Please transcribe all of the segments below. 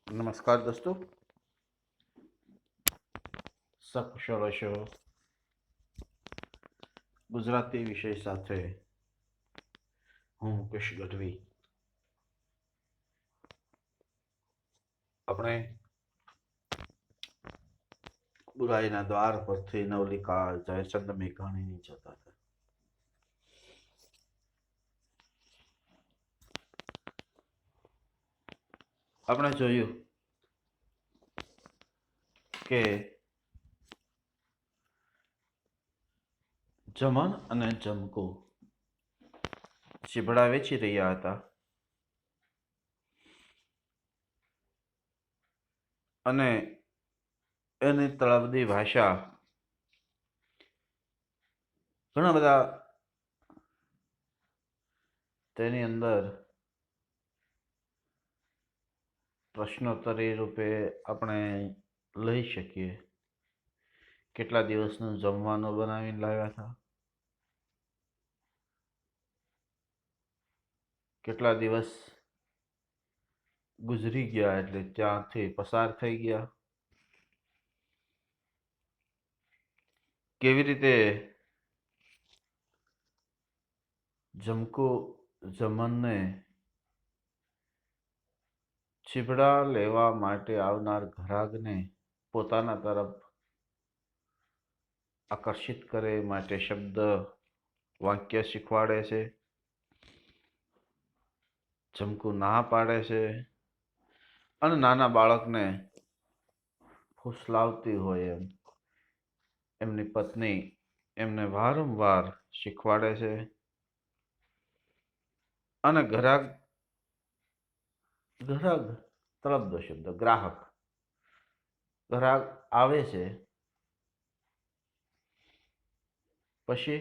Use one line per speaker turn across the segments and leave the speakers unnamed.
નમસ્કાર દોસ્તો, સકુશળ હશો. ગુજરાતી વિષય સાથે હું મુકેશ ગઢવી. આપણે બુરાઈના દ્વાર પરથી નવલિકા જયચંદ મેઘાણીની જતા હતા. આપણે જોયું કે જમન અને જમકુ ચીબડા વેચી રહ્યા હતા અને એની તળપદી ભાષા ઘણા બધા તેની અંદર પ્રશ્નોત્તરી રૂપે આપણે લઈ શકીએ. કેટલા દિવસનું જમવાનું બનાવીને લાવ્યા હતા, કેટલા દિવસ ગુજરી ગયા એટલે ત્યાંથી પસાર થઈ ગયા, કેવી રીતે જમકુ જમનને ચીબડા લેવા માટે આવનાર ઘરાગને પોતાના તરફ આકર્ષિત કરે માટે શબ્દ વાક્ય શીખવાડે છે. જમકુ ના પાડે છે અને નાના બાળકને ફૂસલાવતી હોય એમ એમની પત્ની એમને વારંવાર શીખવાડે છે. અને ઘરાગ તળપદો શબ્દ ગ્રાહક ગ્રાહક આવે છે, પછી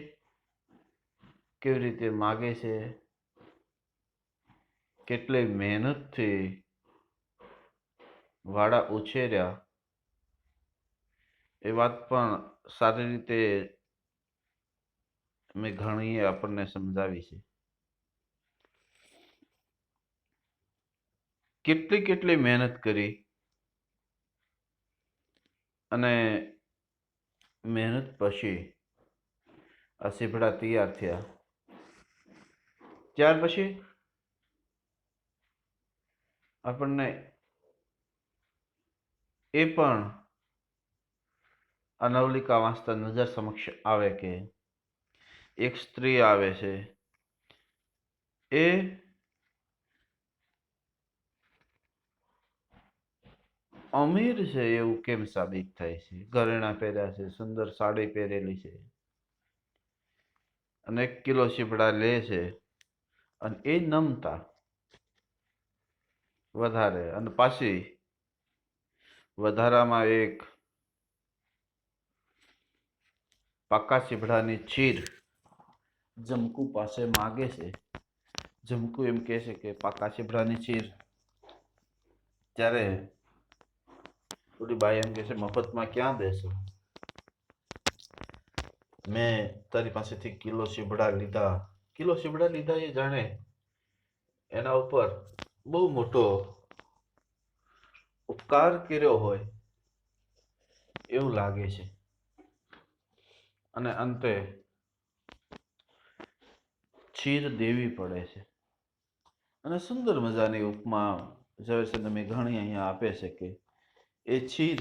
કેવી રીતે માગે છે, કેટલી મહેનતથી વાડા ઉછેર્યા એ વાત પણ સારી રીતે મેઘાણીએ આપણને સમજાવી છે. કેટલી મહેનત કરી અને મહેનત પછી આ સીભડા તૈયાર થયા. ત્યાર પછી આપણને એ પણ આ નવલિકા વાંચતા નજર સમક્ષ આવે કે એક સ્ત્રી આવે છે, એ અમીર છે એવું કેમ સાબિત થાય છે. ઘરેણા પહેર્યા છે, સુંદર સાડી પહેરેલી છે અને 1 કિલો સીભડા લે છે અને એ નમતા વધારે અને પાછી વધારામાં એક પાકા સીભડાની ચીર જમકુ પાસે માગે છે. જમકુ એમ કહે છે કે પાકા સીભડાની ચીર. ત્યારે ઓલી બાઈ એમ કહે છે, મફતમાં ક્યાં દેશો, મેં તારી પાસેથી કિલો સીભડા લીધા એ જાણે એના ઉપર બહુ મોટો ઉપકાર કર્યો હોય એવું લાગે છે. અને અંતે ચીર દેવી પડે છે અને સુંદર મજાની ઉપમા ઝવેરચંદ મેઘાણી અહીંયા આપે છે કે એ ચીર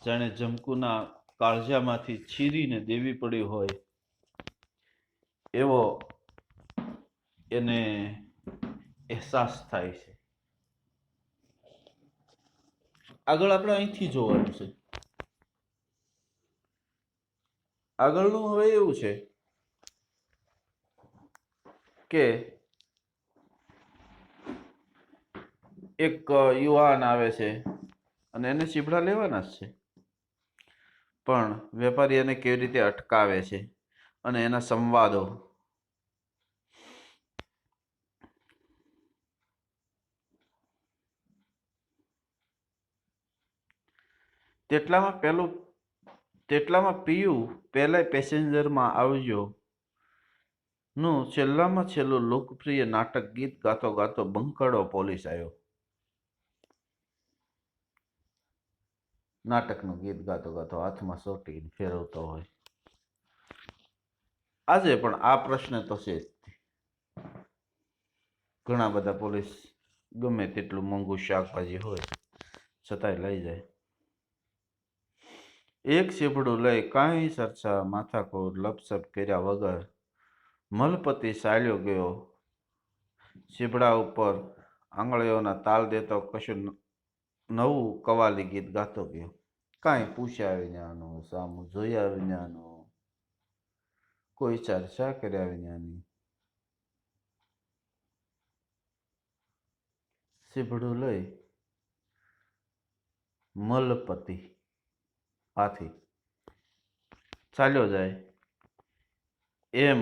જાણે જમકુના કાળજામાંથી ચીરીને દેવી પડી હોય એવો એને અહેસાસ થાય છે. આગળ આપણે અહીંથી જોવાનું છે. આગળનું હવે એવું છે કે એક યુવાન આવે છે અને એને ચીભડા લેવાના જ છે, પણ વેપારી એને કેવી રીતે અટકાવે છે અને એના સંવાદો. તેટલામાં પિયું પહેલા પેસેન્જરમાં આવજો નું છેલ્લામાં છેલ્લું લોકપ્રિય નાટક ગીત ગાતો ગાતો બંકડો પોલીસ આવ્યો. નાટકનું ગીત ગાતો ગાતો હાથમાં સોટી ફેરવતો હોય. આજે પણ આ પ્રશ્ન તો છે જ. ઘણા બધા પોલીસ ગમે તેટલું મોંઘું શાકભાજી હોય છતાંય લઈ જાય. એક સીભડું લઈ કાંઈ ચર્ચા માથાકૂટ લપસપ કર્યા વગર મલપતિ ચાલ્યો ગયો. સીભડા ઉપર આંગળીઓના તાલ દેતો કશું નવું કવાલી ગીત ગાતો ગયો. કાંઈ પૂછ્યા વિનાનું, સામું જોયા વિનાનું, કોઈ ચર્ચા કર્યા વિનાની. સીભડું લઈ મલપતિ આથી ચાલ્યો જાય. એમ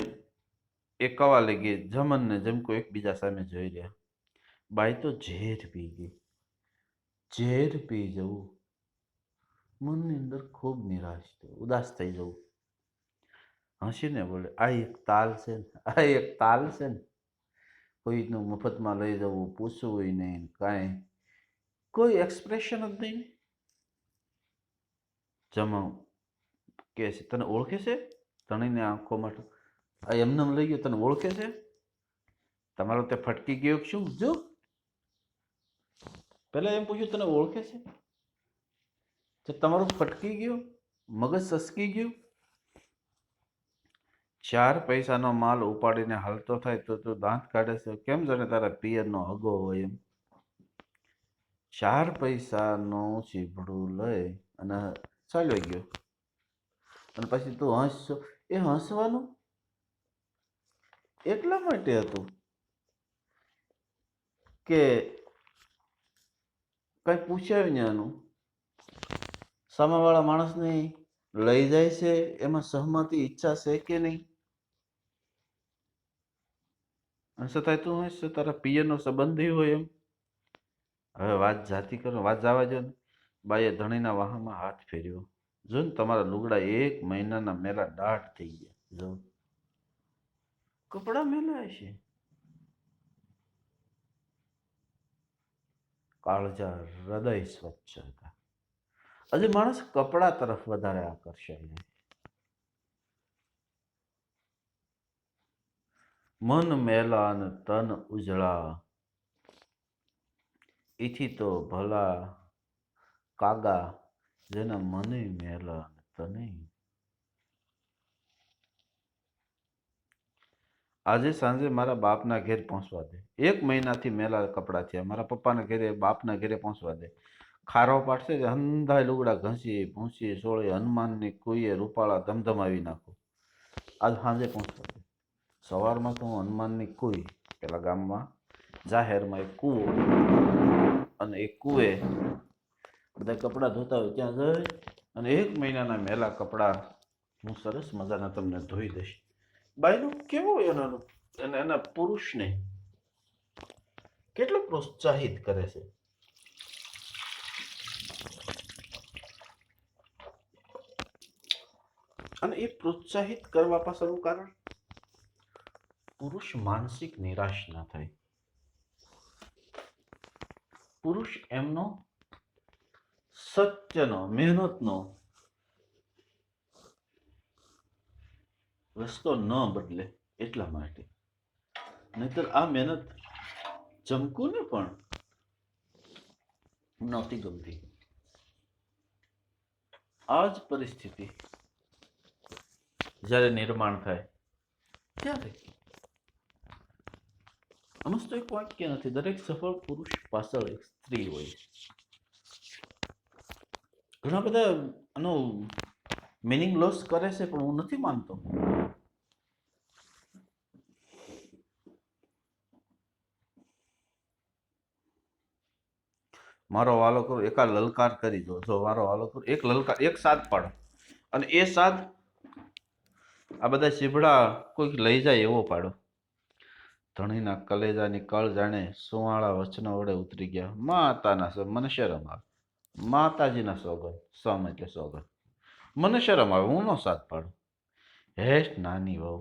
એ કવાલી ગીત જમન ને જમકો એકબીજા સામે જોઈ રહ્યા. બાઈ તો ઝેર પી ગઈ. ઝેર પી જવું, મનની અંદર ખૂબ નિરાશ થયું, ઉદાસ થઈ જવું. હસીને બોલે, આ એક તાલ છે ને, આ એક તાલ છે ને. કોઈનું મફતમાં લઈ જવું, પૂછવું નહીં, કાંઈ કોઈ એક્સપ્રેશન જ નહીં. જમા કે છે, તને ઓળખે છે? ધણીને આંખો માટે આ એમને લઈ ગયો, તને ઓળખે છે? તમારો તે ફટકી ગયો શું? જો પેલા એમ પૂછ્યું, તને ઓળખે છે? તમારું ફટકી ગયું, મગજ સસકી ગયું. 4 પૈસાનો માલ ઉપાડીને હાલતો થાય તો તું દાંત કાઢે છે, કેમ જાણે તારા પિયરનો હગો હોય એમ. 4 પૈસાનું ચીભડું લઈ અને ચાલ્યો ગયો. અને પછી તું હસશો. એ હસવાનું એટલા માટે હતું કે કઈ પૂછ્યા વિનાનું સામેવાળા માણસને લઈ જાય છે એમાં સહમતી ઈચ્છા છે કે નહીં. છતાંય તું હશે, તારા પિયરનો સંબંધી હોય એમ. હવે વાત જાતી કરો, વાત જવા દો ને. બાઈએ ધણીના વાહમાં હાથ ફેર્યો. જો ને તમારા લુગડા 1 મહિનાના મેલા દાઢ થઈ ગયા. જો કપડા મેલા છે. કાળજા હૃદય સ્વચ્છ હતા. હજી માણસ કપડા તરફ વધારે આકર્ષાય. મન મેલા અને તન ઉજળા, એથી તો ભલા કાગા જેના મને મેલા અને તને. આજે સાંજે મારા બાપના ઘેર પહોંચવા દે. 1 મહિનાથી મેલા કપડા થયા. મારા પપ્પાના ઘેરે, બાપના ઘેરે પહોંચવા દે. ખારો પાડશે, હંધાય લુગડા ઘસી ભૂંસી સોળે હનુમાનની કુઈએ રૂપાળા ધમધમાવી નાખો. આજ સાંજે પહોંચવા દે. સવારમાં તો હું હનુમાનની કુઈ, પેલા ગામમાં જાહેરમાં એક કૂવો, અને એ કૂએ બધા કપડાં ધોતા હોય ત્યાં જઈ અને 1 મહિનાના મેલા કપડાં હું સરસ મજાના તમને ધોઈ દઈશ. બાઈનું કેવું એનાનું, એના પુરુષને કેટલું પ્રોત્સાહિત કરે છે. અને એ પ્રોત્સાહિત કરવા પાછળનું કારણ, પુરુષ માનસિક નિરાશ ના થાય. પુરુષ એમનો સત્યનો, મહેનતનો રસ્તો ન બદલે એટલા માટે. નહીતર આ મહેનત જમકુને પણ નહોતી ગમતી. આ જ પરિસ્થિતિ જ્યારે નિર્માણ થાય ત્યારે સમજતો એક વાક્ય નથી, દરેક સફળ પુરુષ પાછળ એક સ્ત્રી હોય. ઘણા બધા આનો મિનિંગ લોસ કરે છે, પણ હું નથી માનતો. મારો વાલો કરો, એકા લલકાર કરી દો. જો મારો વાલો કરો, એક લલકાર, એક સાદ પાડો, અને એ સાદ આ બધા સીભડા કોઈક લઈ જાય એવો પાડો. ધણીના કલેજાની કળ જાણે સુવાળા વચનો વડે ઉતરી ગયા. માતાના મને શરમ આવે. માતાજીના સોગન, સમ એટલે સોગન. મને શરમ આવે, હું નો સાથ પાડું. હેઠ નાની વહુ,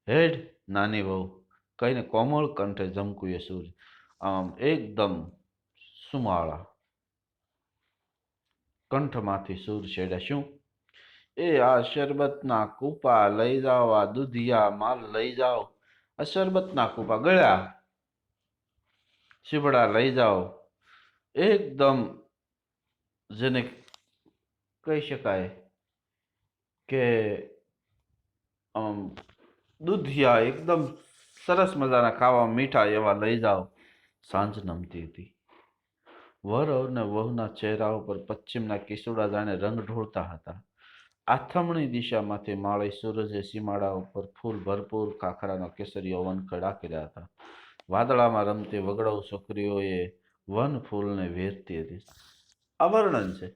હેઠ નાની વહુ કહીને કોમળ કંઠે જમકુએ સૂર આમ એકદમ સુમાળા કંઠમાંથી સૂર છેડ્યા. શું? એ આ શરબતના કૂપા લઈ જાઓ, આ દૂધિયા માલ લઈ જાઓ. આ શરબતના કૂપા ગળ્યા, શીબડા લઈ જાઓ. એકદમ જેને કહી શકાય કે દૂધિયા એકદમ સરસ મજાના ખાવા મીઠા એવા લઈ જાઓ. સાંજ નમતી હતી. વર અને વહુના ચહેરા ઉપર પશ્ચિમના કિસુડા જાણે રંગ ઢોળતા હતા. આથમણી દિશામાંથી માળી સૂરજે સીમાડા ઉપર ફૂલ ભરપૂર ખાખરાનો કેસરીયો વનખેડા કર્યા હતા. વાદળામાં રમતી વગડાઉ છોકરીઓએ વન ફૂલને વેરતી હતી. આ વર્ણન છે.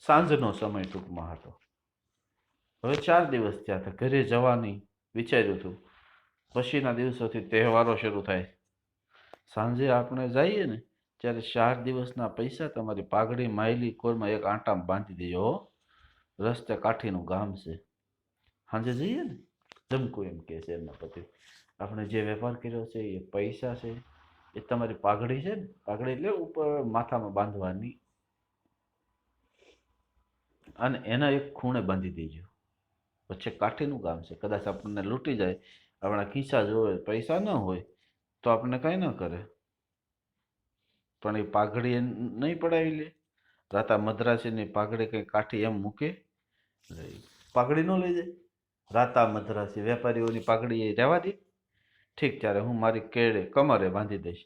સાંજનો સમય ટૂંકમાં હતો. હવે 4 દિવસ થયા હતા. ઘરે જવાની વિચાર્યું હતું. પછીના દિવસોથી તહેવારો શરૂ થાય. સાંજે આપણે જઈએ ને ત્યારે 4 દિવસના પૈસા તમારી પાઘડી માયલી કોરમાં એક આંટામાં બાંધી દેજો. રસ્તે કાઠીનું ગામ છે. સાંજે જઈએ ને, જમકુ એમ કે છે એમના પતિ, આપણે જે વેપાર કર્યો છે એ પૈસા છે એ તમારી પાઘડી છે ને, પાઘડી એટલે ઉપર માથામાં બાંધવાની, અને એના એક ખૂણે બાંધી દેજો. પછી કાઠીનું ગામ છે, કદાચ આપણને લૂંટી જાય, આપણા ખિસ્સા જોવે, પૈસા ન હોય તો આપણને કાંઈ ન કરે, પણ એ પાઘડી નહીં પડાવી લે. રાતા મદ્રાસીની પાઘડી કઈ કાઠી એમ મૂકે? પાઘડી ન લઈ જાય. રાતા મદ્રાસી વેપારીઓની પાઘડી એ રહેવા દે? ઠીક, ત્યારે હું મારી કેળે કમરે બાંધી દઈશ.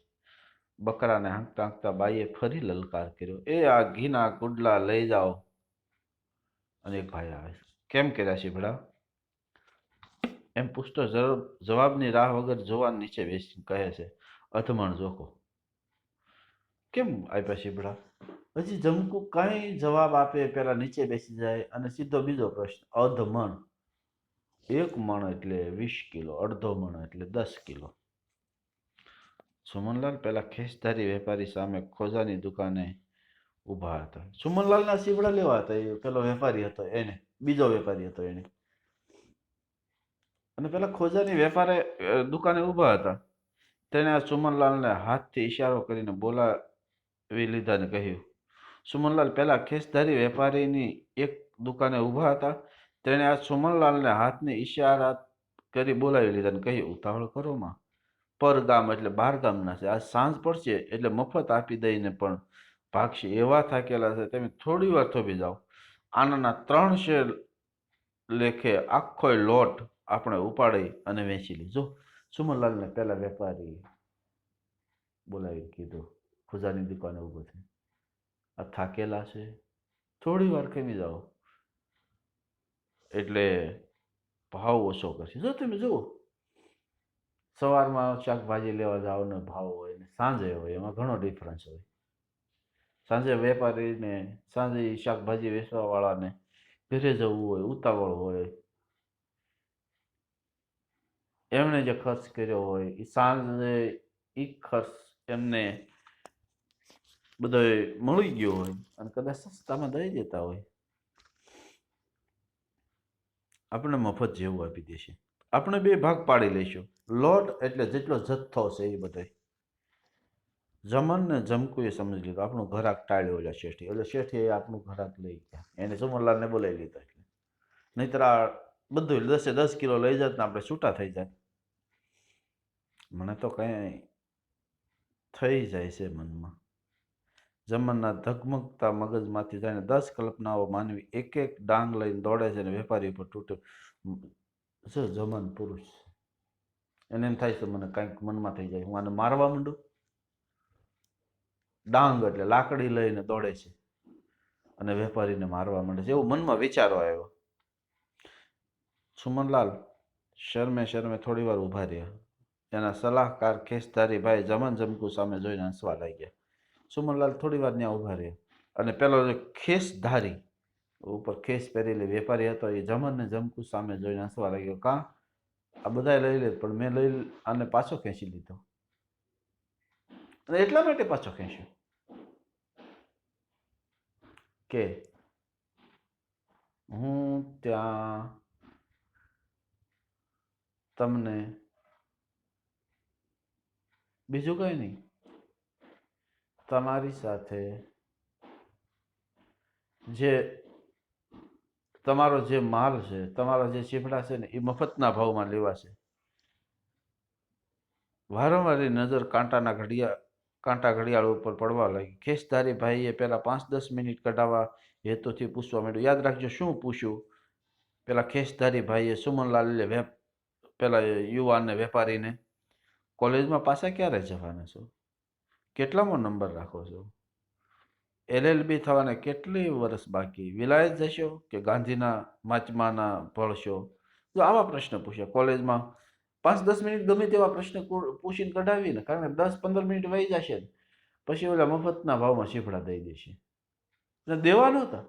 બકરાને હાંકતા હાંકતા બાઈએ ફરી લલકાર કર્યો, એ આ ઘીના ગુડલા લઈ જાઓ. અને એક ભાઈ આવે, કેમ કર્યા શીભડા એમ પૂછતો જવાબની રાહ વગર જવાન નીચે બેસી કહે છે, અધમણ જોખો. કેમ આપ્યા શીભડા? હજી જમકુ કઈ જવાબ આપે પેલા નીચે બેસી જાય અને સીધો બીજો પ્રશ્ન, અધમણ. 1 મણ એટલે 20 કિલો, અડધો મણ એટલે 10 કિલો. સુમનલાલ પેલા ખેસધારી વેપારી સામે ખોજાની દુકાને ઊભા હતા. સુમનલાલના સીવડા લેવા હતા. એ પેલો વેપારી હતો એને, બીજો વેપારી હતો એને. અને પેલા ખોજાની વેપારે દુકાને ઊભા હતા. તેણે આ સુમનલાલને હાથથી ઈશારો કરીને બોલાવી લીધાને કહ્યું. સુમનલાલ પેલા ખેસધારી વેપારીની એક દુકાને ઊભા હતા. તેણે આ સુમનલાલને હાથની ઈશારા કરી બોલાવી લીધાને કહ્યું, ઉતાવળ કરો માં, પરગામ એટલે 12 ગામના છે. આ સાંજ પડશે એટલે મફત આપી દઈને પણ ભાગશે. એવા થાકેલા છે, તમે થોડી વાર થોભી જાઓ. આનાના 3 શેર લેખે આખો લોટ આપણે ઉપાડી અને વેચી લીધો. સુમનલાલને પેલા વેપારી બોલાવી કીધું, ખુજાની દુકાને ઊભો છે, આ થાકેલા છે, થોડી વાર ખેમી જાઓ એટલે ભાવ ઓછો કરશે. જો તમે જુઓ, સવારમાં શાકભાજી લેવા જાઓ ને ભાવ હોય ને સાંજે હોય, એમાં ઘણો ડિફરન્સ હોય. સાંજે વેપારીને, સાંજે શાકભાજી વેચવા વાળાને ઘરે જવું હોય, ઉતાવળ હોય, એમણે જે ખર્ચ કર્યો હોય એ સાંજે એ ખર્ચ એમને બધો મળી ગયો હોય અને કદાચ સસ્તામાં દઈ દેતા હોય. આપણે મફત જેવું આપી દેશે. આપણે 2 ભાગ પાડી લઈશું. લોટ એટલે જેટલો જથ્થો છે એ બધો. જમન ને જમકુએ સમજી લીધું. આપણું ઘરાક ટાળ્યો ઓલા શેઠી. એટલે શેઠી આપણું ઘરાક લઈ ગયા. એને સુમનલાલને બોલાવી લીધા. એટલે નહીતર આ બધું 10 કિલો લઈ જાત ને આપણે છૂટા થઈ જાય. મને તો કઈ થઈ જાય છે મનમાં. જમનના ધગમગતા મગજમાંથી જાણે 10 કલ્પનાઓ માનવી એક એક ડાંગ લઈને દોડે છે અને વેપારી ઉપર તૂટે. જમન પુરુષ, એને એમ થાય છે મને કંઈક મનમાં થઈ જાય, હું આને મારવા માંડું. ડાંગ એટલે લાકડી લઈને દોડે છે અને વેપારીને મારવા માંડે છે, એવું મનમાં વિચારો આવ્યો. સુમનલાલ શરમે શરમે થોડી વાર ઊભા રહ્યા. એના સલાહકાર ખેસધારી ભાઈ જમન જમકુ સામે જોઈને હસવા લાગ્યા. સુમનલાલ થોડી વાર ત્યાં ઊભા રહ્યા અને પેલો જે ખેસધારી ઉપર ખેસ પહેરેલી વેપારી હતો એ જમન ને જમકુ સામે જોઈને હસવા લાગ્યો. કાં આ બધા લઈ લે, પણ મેં લઈ આને પાછો ખેંચી લીધો. અને એટલા માટે પાછો ખેંચ્યો કે હું ત્યાં તમને બીજું કઈ નહીં, તમારી સાથે જે તમારો જે માલ છે, તમારા જે ચીભડા છે ને એ મફતના ભાવમાં લેવાશે. વારંવાર નજર કાંટા ઘડિયાળ ઉપર પડવા લાગી. ખેસધારી ભાઈએ પેલા 5-10 મિનિટ કઢાવવા હેતુથી પૂછવા માંડ્યું. યાદ રાખજો શું પૂછ્યું. પેલા ખેસધારી ભાઈએ સુમનલાલ પેલા યુવાનને, વેપારીને, કોલેજમાં પાછા ક્યારે જવાના છો? કેટલામો નંબર રાખો છો? LLB થવાને કેટલી વર્ષ બાકી? વિલાયત જશો કે ગાંધીના માચમાના ભળશો? તો આવા પ્રશ્ન પૂછ્યા કોલેજમાં. 5-10 મિનિટ ગમે તેવા પ્રશ્ન પૂછીને કઢાવીને, કારણ કે 10-15 મિનિટ વહી જશે ને પછી ઓલા મફતના ભાવમાં ચીભડા દઈ દેશે. દેવા નહોતા,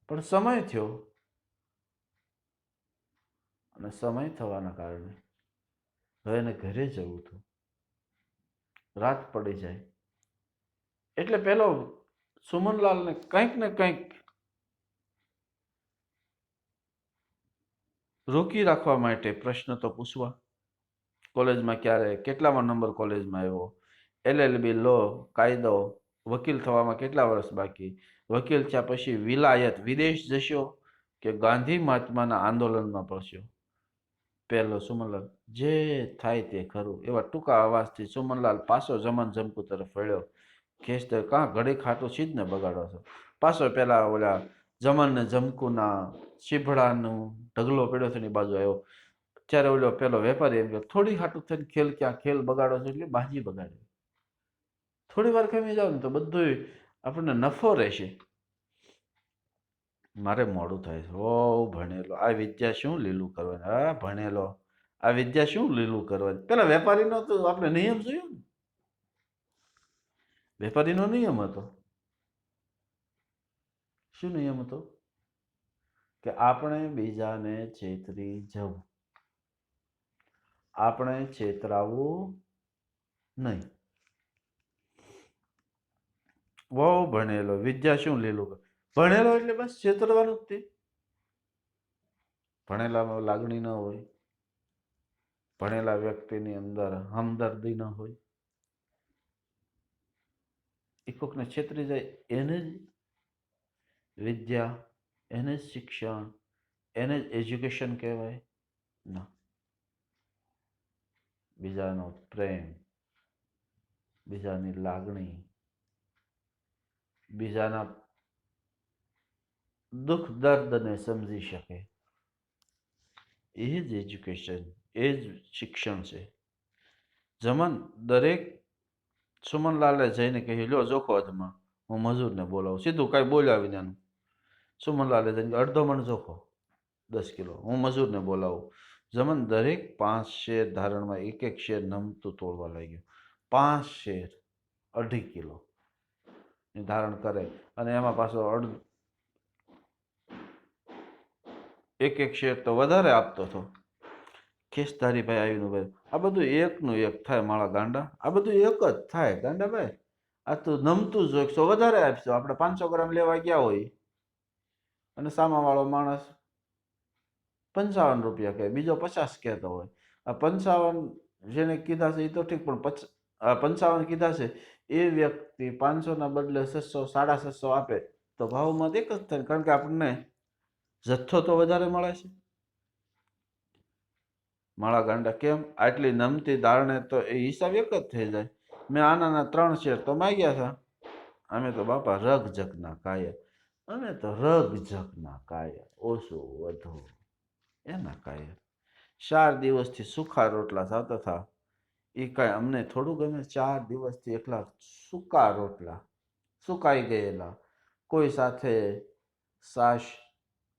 પણ સમય થયો અને સમય થવાના કારણે હવે એને ઘરે જવું હતું. રાત પડી જાય એટલે પેલો સુમનલાલને કંઈક ને કંઈક રોકી રાખવા માટે પ્રશ્ન તો પૂછવા. કોલેજમાં ક્યારે, કેટલામાં નંબર કોલેજમાં આવ્યો, LLB લો, કાયદો, વકીલ થવામાં કેટલા વર્ષ બાકી, વકીલ થયા પછી વિલાયત વિદેશ જશો કે ગાંધી મહાત્માના આંદોલનમાં પડશો? પહેલો સુમનલાલ, જે થાય તે ખરું, એવા ટૂંકા અવાજથી સુમનલાલ પાછો જમકુ તરફ વળ્યો. ખેસતર, કાં ઘડી ખાટું છી જ ને બગાડો છો? પાછો પેલા ઓલા જમન ને જમકુના ચીભડાનું ઢગલો પડ્યો છે એની બાજુ આવ્યો. ત્યારે ઓલો પેલો વેપારી એમ કે, થોડી ખાટું થઈને ખેલ બગાડો છો એટલે બાજી બગાડે. થોડી વાર ખમી જાવ ને તો બધું આપણને નફો રહેશે. મારે મોડું થાય છે. ઓ ભણેલો, આ વિદ્યા શું લીલું કરવાની? હા ભણેલો, આ વિદ્યા શું લીલું કરવાની? પેલા વેપારીનો તો આપણે નિયમ જોયો ને. વેપારીનો નિયમ હતો. શું નિયમ હતો? કે આપણે બીજાને છેતરી જવું, આપણે છેતરાવું નહીં. બહુ ભણેલો, વિદ્યા શું લીલું કર. ભણેલો એટલે બસ છેતરવાનું જ તે. ભણેલામાં લાગણી ન હોય, ભણેલા વ્યક્તિની અંદર હમદર્દી ન હોય, એ કોકને છેતરી જાય એને જ વિદ્યા, એને જ શિક્ષણ, એને જ એજ્યુકેશન કહેવાય? ના. બીજાનો પ્રેમ, બીજાની લાગણી, બીજાના દુઃખ દર્દને સમજી શકે, એ જ એજ્યુકેશન, એ જ શિક્ષણ છે. જમન દરેક સુમનલાલે જઈને કહ્યું, લ્યો જોખો અધમાં, હું મજૂરને બોલાવું. સીધું કાંઈ બોલ્યા વિનાનું. સુમનલાલે જઈને અડધો મણ જોખો, 10 કિલો, હું મજૂરને બોલાવું. જમન દરેક 5 શેર ધારણમાં એક શેર નમતું તોડવા લાગ્યું. 5 શેર 2.5 કિલો ધારણ કરે અને એમાં પાછો એક શેર તો વધારે આપતો હતો. ખેસધારી ભાઈ આવીને ઉભા, આ બધું એકનું એક થાય મારા ગાંડા, આ બધું એક જ થાય ગાંડા ભાઈ. આ તો નમતું જ 100 વધારે આપશો. આપણે 500 ગ્રામ લેવા ગયા હોય અને સામાવાળો માણસ 55 રૂપિયા કહે, બીજો 50 કહેતો હોય. આ 55 જેને કીધા છે એ તો ઠીક, પણ 55 કીધા છે એ વ્યક્તિ 500 ના બદલે 600, 650 આપે તો ભાવમાં એક જ થાય, કારણ કે આપણને જથ્થો તો વધારે મળે છે. માળા ગાંડા કેમ? આટલી નમતી દાળને તો એ હિસાબ એક જ થઈ જાય. મેં આના 3 શેર તો માગ્યા હતા. અમે તો બાપા રગજગના કાયા, અમે તો રગજગના કાયા, ઓછું વધુ એના કાયા. 4 દિવસથી સૂકા રોટલા ખાતા હતા. એ કાંઈ અમને થોડું ગમે. 4 દિવસથી એકલા સૂકા રોટલા, સુકાઈ ગયેલા, કોઈ સાથે છાશ,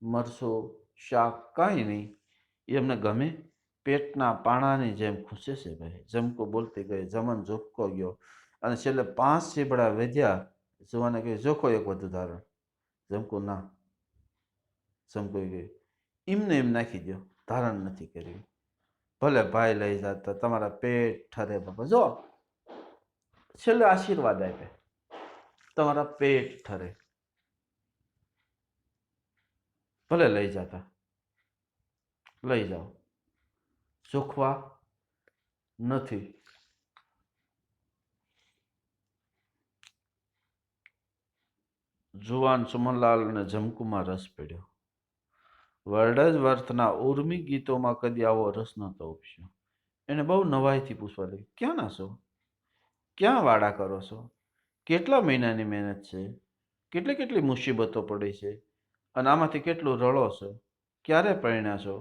મરસું, શાક કાંઈ નહીં. એ અમને ગમે? પેટના પાણાની જેમ ખૂંચે છે ભાઈ. જમકો બોલતી ગઈ, જમન ઝોપકો ગયો અને છેલ્લે 5 ચીબડા વધ્યા. જુવાને કહ્યું, જોખો એક વધુ ધારણ. જમકો ના. જમકો ગયું, એમને એમ નાખી દો, ધારણ નથી કર્યું. ભલે ભાઈ લઈ જતા, તમારા પેટ ઠરે બાપા. જો છેલ્લે આશીર્વાદ આપે, તમારા પેટ ઠરે, ભલે લઈ જતા, લઈ જાઓ, જોખવા નથી. જુવાન સુમનલાલ અને જમકુમાં રસ પડ્યો. વર્ડ જ વર્થના ઉર્મી ગીતોમાં કદી આવો રસ નહોતો ઉપસ્યો. એને બહુ નવાઈથી પૂછવા લાગી, ક્યાં ના છો? ક્યાં વાડા કરો છો? કેટલા મહિનાની મહેનત છે? કેટલી કેટલી મુસીબતો પડી છે? અને આમાંથી કેટલું રળો છો? ક્યારે પરણ્યા છો?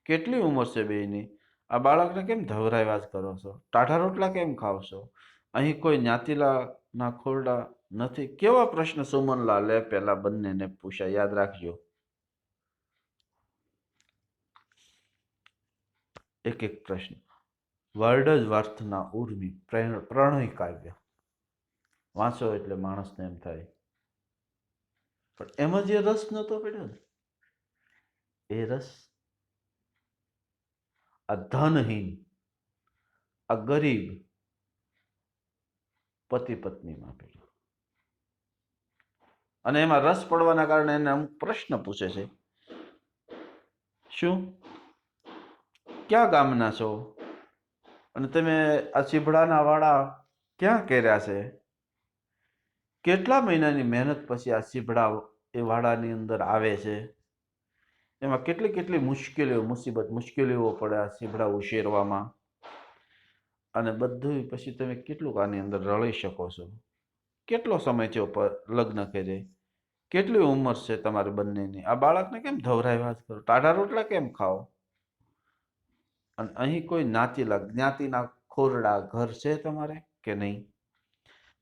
કેટલી ઉંમર છે બેયની? આ બાળકને કેમ ધવરાવ્યા જ કરો છો? ટાઢા રોટલા કેમ ખાવ છો? અહીં કોઈ જ્ઞાતિલાના ખોરડા નથી? કેવા પ્રશ્ન સુમનલાલે પેલા બંનેને પૂછ્યા, યાદ રાખજો. એક એક પ્રશ્ન. વર્ડ જ વર્થના ઉર્મી પ્રણય કાવ્ય વાંચો એટલે માણસને એમ થાય, પણ એમાં જે રસ નતો પડ્યો ને, એ રસ આ ધનહીન, આ ગરીબ પતિ પત્નીમાં પડ્યો. અને એમાં રસ પડવાના કારણે એને અમુક પ્રશ્ન પૂછે છે. શું? ક્યાં ગામના છો? અને તમે આ ચીભડાના વાડા ક્યાં કર્યા છે? કેટલા મહિનાની મહેનત પછી આ ચીભડા એ વાડાની અંદર આવે છે? એમાં કેટલી કેટલી મુશ્કેલીઓ મુશ્કેલીઓ પડે આ ચીભડા ઉછેરવામાં. અને બધું પછી તમે કેટલું આની અંદર રળી શકો છો? કેટલો સમય થયો લગ્ન કરે? કેટલી ઉંમર છે તમારી બંનેની? આ બાળકને કેમ ધવરાવ્યા જ કરો? ટાઢા રોટલા કેમ ખાઓ? અને અહીં કોઈ જ્ઞાતિના ખોરડા ઘર છે તમારે કે નહીં?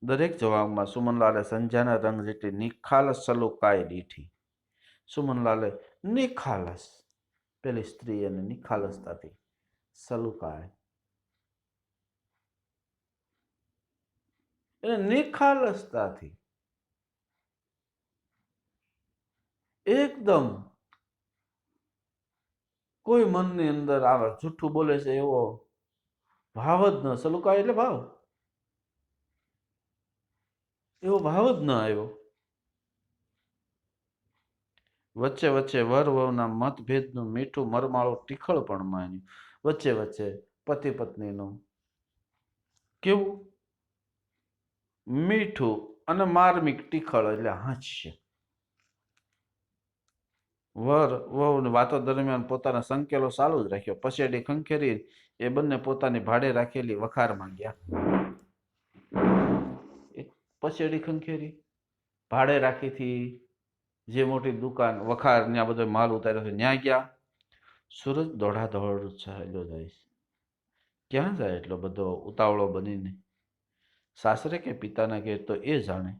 દરેક જવાબમાં સુમનલાલે સંજાના રંગ જેટલી નિખાલસ સલુકાઈ દીઠી. સુમનલાલે નિખાલસ, પેલી સ્ત્રી એને નિખાલસતાથી સલુકાય, એને નિખાલસતાથી એકદમ કોઈ મનની અંદર આવે જૂઠું બોલે છે એવો ભાવ જ ન, સલુકાય એટલે ભાવ, એવો ભાવ જ ન આવ્યો. વચ્ચે વચ્ચે વર વહુના મતભેદનું મીઠું મરમાળું ટીખળ પણ માન્યું. વચ્ચે વચ્ચે પતિ પત્નીનું કેવું મીઠું અને માર્મિક ટીખળ એટલે હાસ્ય. વર વહુની વાતો દરમિયાન પોતાના સંકેલો ચાલુ જ રાખ્યો. પછેડી ખંખેરી એ બંને પોતાની ભાડે રાખેલી વખારમાં ગયા. પછેડી ખંખેરી, ભાડે રાખીથી જે મોટી દુકાન વખાર ત્યાં બધો માલ ઉતાર્યો છે ત્યાં ગયા. સૂરજ દોડાદોડ ચાલ્યો જાય છે. ક્યાં જાય એટલો બધો ઉતાવળો બનીને? સાસરે કે પિતાના ઘેર તો એ જાણે,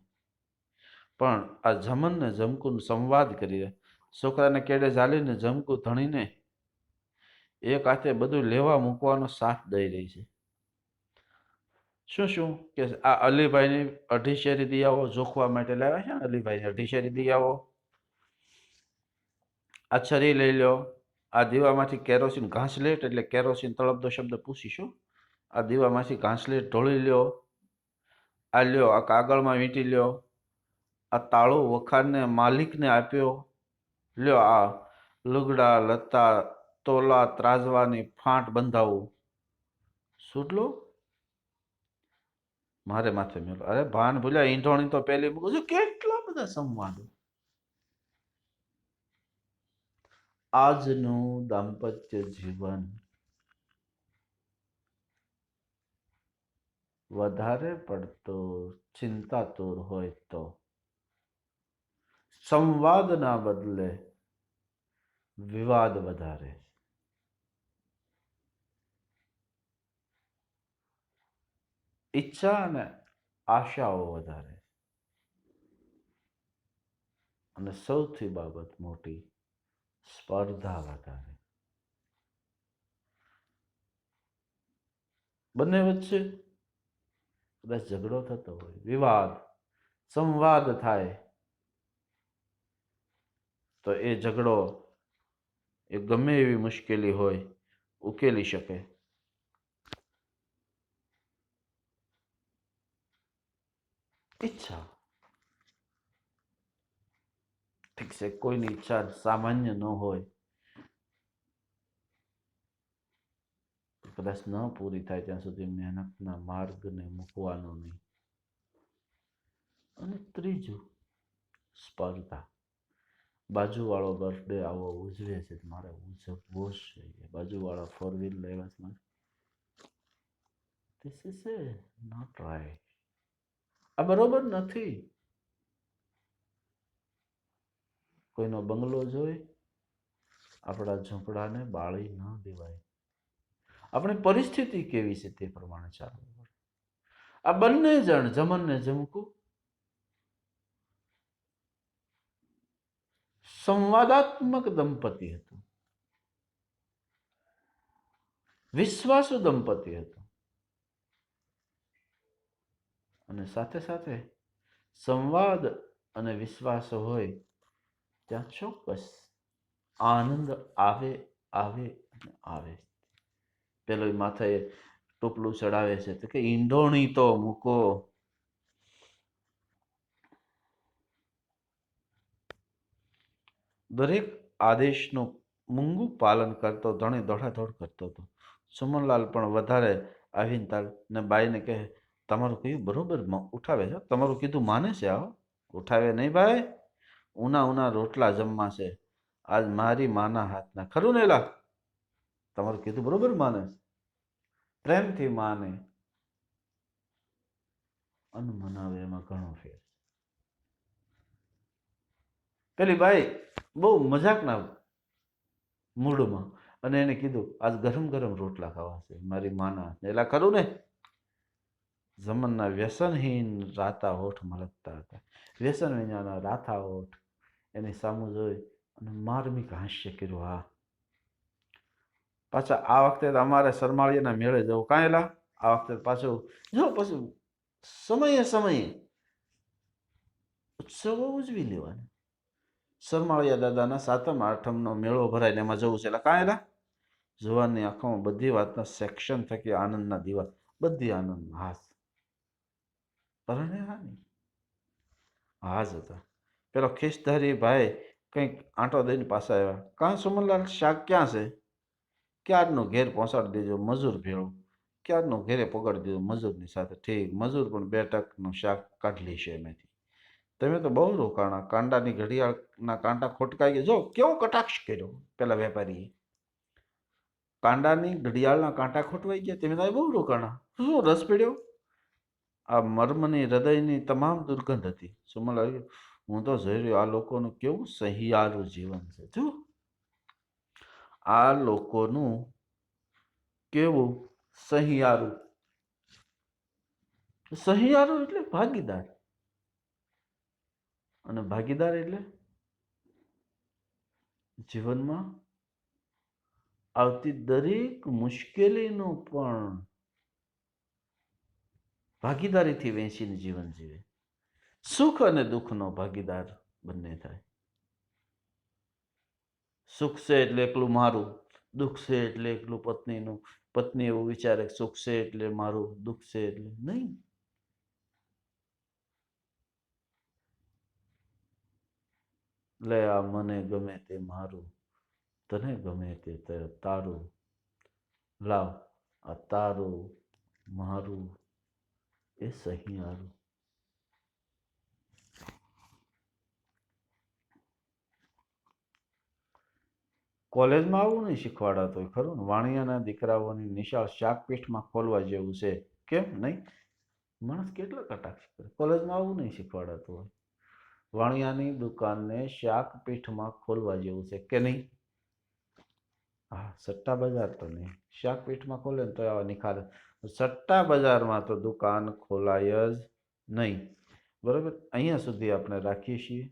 પણ આ જમન ને જમકુન સંવાદ કરી છોકરાને કેડે ઝાલીને જમકુ ધણીને એક હાથે બધું લેવા મૂકવાનો સાથ દઈ રહી છે. શું શું કે આ અલીભાઈની અઢી શેરી દી આવો, જોખવા માટે લાવ્યા છે ને અલીભાઈને અઢી શેરી દી આવો. આ છરી લઈ લો, આ દીવામાંથી કેરોસીન ઘાસલેટ એટલે કેરોસીન તળપદો શબ્દ પૂછીશું. આ દીવામાંથી ઘાસલેટ ઢોળી લ્યો, આ લ્યો આ કાગળમાં વીંટી લ્યો, આ તાળો વખારને માલિકને આપ્યો, લ્યો આ લુગડા લતા તોલા ત્રાજવાની ફાંટ બંધાવું, સુટલો મારે માથે મેલો. અરે ભાન ભૂલ્યા, ઈંધોણી તો પેલી મૂકું છું. કેટલા બધા સંવાદો. આજનું દાંપત્ય જીવન વધારે પડતો ચિંતાતુર હોય તો સંવાદના બદલે વિવાદ વધારે, ઈચ્છા અને આશાઓ વધારે, અને સૌથી બાબત મોટી સ્પર્ધા વધારે. બંને વચ્ચે કદાચ ઝઘડો થતો હોય, વિવાદ સંવાદ થાય તો એ ઝઘડો એ ગમે એવી મુશ્કેલી હોય ઉકેલી શકે. ઈચ્છા ઠીક છે, કોઈની ઈચ્છા સામાન્ય ન હોય, કદાચ ન પૂરી થાય ત્યાં સુધી મહેનતના માર્ગને મૂકવાનો નહીં. અને ત્રીજું, સ્પર્ધા. બાજુવાળો બર્થડે આવો ઉજવે છે, મારે ઉજવવો જ જોઈએ. બાજુવાળા 4 વ્હીલ લેવા છે મારે. This is not right. આ બરોબર નથી. કોઈનો બંગલો જોઈ આપણા ઝૂંપડાને બાળી ન દેવાય. આપણી પરિસ્થિતિ કેવી છે તે પ્રમાણે ચાલવું પડે. આ બંને જણ જમન ને જમકુ સંવાદાત્મક દંપતી હતું, વિશ્વાસુ દંપતી હતું, અને સાથે સાથે સંવાદ અને વિશ્વાસ હોય ત્યાં ચોક્કસ આનંદ આવે આવે અને આવે. પેલો માથે ટોપલું ચડાવે છે તો કે ઈંઢોણી તો મૂકો. દરેક આદેશનું મૂંગું પાલન કરતો, ધણી દોડાદોડ કરતો હતો. સુમનલાલ પણ વધારે આવીને તારને બાઈને કહે, તમારું કયું બરોબર ઉઠાવે છે, તમારું કીધું માને છે. આવો ઉઠાવે નહીં ભાઈ, ઉના ઉના રોટલા જમવા છે આજ મારી માના હાથના. ખરું ને લા, તમારું કીધું બરોબર માને છે, પ્રેમથી માને અને મનાવે એમાં ઘણો ફેર. પેલી બાઈ બહુ મજાકના મૂડમાં, અને એને કીધું આજ ગરમ ગરમ રોટલા ખાવા છે મારી માના. એલા ખરું ને. જમનના વ્યસનહીન રાતા હોઠ મલકતા હતા. વ્યસન વિનાના રાથા હોઠ એની સામું જોઈ અને માર્મિક હાસ્ય કર્યું. હા, પાછા આ વખતે અમારે સરમાળીયાના મેળે જવું. કાંઈ એલા આ વખતે પાછું જો પછી સમયે સમયે ઉત્સવો ઉજવી લેવાના. સરમાળિયા દાદાના 7મ 8મનો મેળો ભરાય ને એમાં જવું છે. એટલે કાંઈ એલા જુવાનની આંખોમાં બધી વાતના સેક્શન થકી આનંદના દીવા, બધી આનંદ હાસ. પરણે હાની હાજ હતા. પેલો ખિસધારી ભાઈ કંઈક આંટો દઈને પાછા આવ્યા. કાં સુમનલાલ, શાક ક્યાં છે? ક્યારનું ઘેર પહોંચાડી દેજો મજૂર ભેળું. ક્યારનું ઘેરે પગાડી દીધું મજૂરની સાથે. ઠીક, મજૂર પણ 2 ટકનું શાક કાઢી લેશે એમાંથી. તમે તો બહુ રોકાણા. કાંડાની ઘડિયાળના કાંટા ખોટકાઈ ગયા. જો કેવો કટાક્ષ કર્યો પેલા વેપારીએ. કાંડાની ઘડિયાળના કાંટા ખોટવાઈ ગયા, તમે તો બહુ રોકાણા. શું રસ પડ્યો? આ મર્મની હૃદયની તમામ દુર્ગંધ હતી. સુમનલાલ, હું તો જોઈ રહ્યો આ લોકોનું કેવું સહિયારું જીવન છે. જો આ લોકોનું કેવું સહિયારું. સહિયારું એટલે ભાગીદાર, અને ભાગીદાર એટલે જીવનમાં આવતી દરેક મુશ્કેલીનો પણ ભાગીદારીથી વેચીને જીવન જીવે. સુખ અને દુઃખનો ભાગીદાર બંને થાય. સુખ છે એટલે એકલું મારું, દુઃખ છે એટલે એકલું પત્નીનું. પત્ની એવું વિચારે સુખ છે એટલે મારું, દુઃખ છે એટલે નહીં. લે આ મને ગમે તે મારું, તને ગમે તે તારું. લાવ આ તારું મારું એ સહિયારું. કોલેજમાં આવું નહીં શીખવાડાતો હોય ખરું ને. વાણિયાના દીકરાઓની નિશાળ શાકપીઠમાં ખોલવા જેવું છે. કેમ નહીં? માણસ કેટલા કટાક્ષ કરે. કોલેજમાં આવું નહીં શીખવાડાતું હોય. વાણિયાની દુકાનને શાકપીઠમાં ખોલવા જેવું છે કે નહીં? હા, સટ્ટા બજાર તો નહીં, શાકપીઠમાં ખોલે ને તો આવા નિખારે. સટ્ટા બજારમાં તો દુકાન ખોલાય જ નહીં. બરાબર, અહીંયા સુધી આપણે રાખીએ છીએ.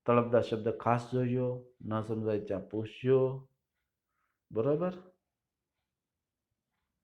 તળપદા શબ્દ ખાસ જોજો, ન સમજાય ત્યાં પૂછજો. બરાબર.